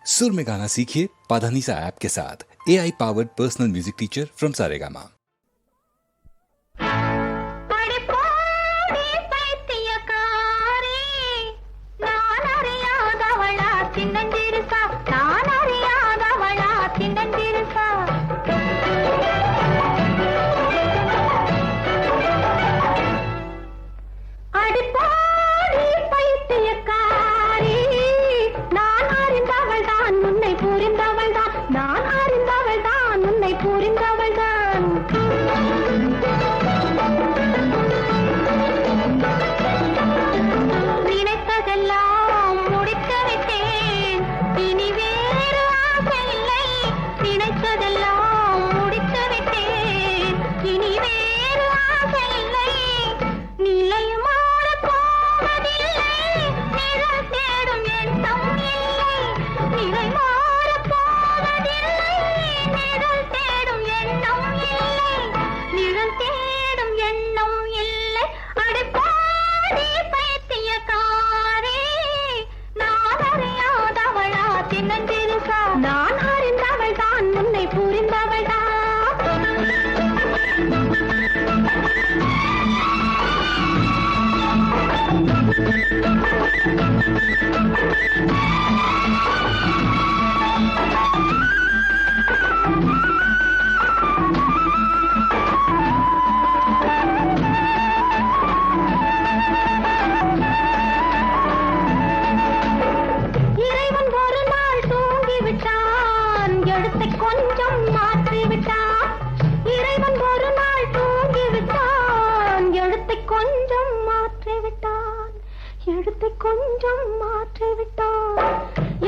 सुर में गाना सीखिए पाधानीसा ऐप के साथ। AI powered personal music teacher from Saregama.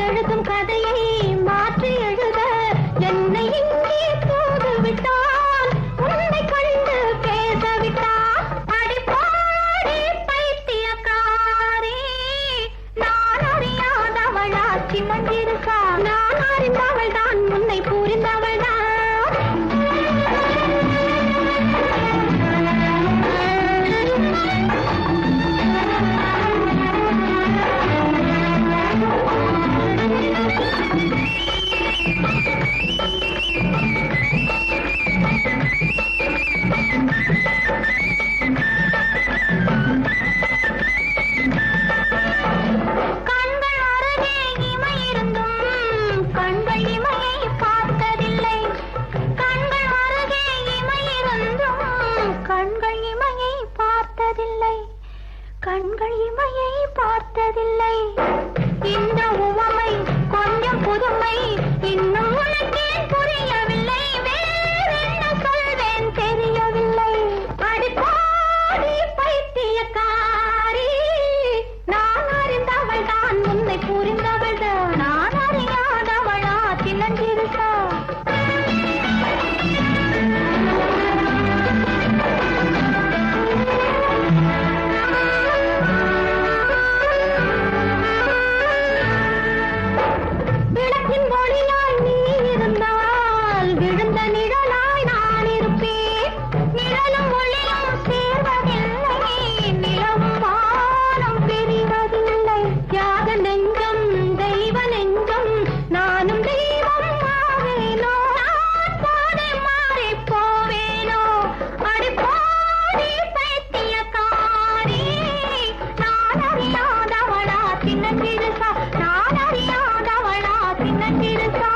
எழுதும் கதையை மாற்றி எழுத என்னை இங்கே போது விட்டான், உன்னை கண்டு பேச விட்டான். அடிப்பாடி பைத்தியக்காரி, நான் அறியாதவளா சின்னஞ்சிறுக்கா, நான் அறிந்தவள் தான் உன்னை புரிந்தவள் தான். கண்கள் இமையை பார்த்ததில்லை. இந்த உவமை கொஞ்சம் புதுமை, இன்னும் உனக்கே புரியவில்லை. வேறென்ன சொல்வேன் தெரியவில்லை. அடிப்பாடி பைத்தியக்காரி, நான் அறிந்தவள் தான் உன்னை புரிந்தவள் தான், நான் அறியாதவளா சின்னஞ்சிறுக்கா. நான் அறியாதவளா சின்னஞ்சிறுக்கா, நான் அறியாதவளா சின்னஞ்சிறுக்கா.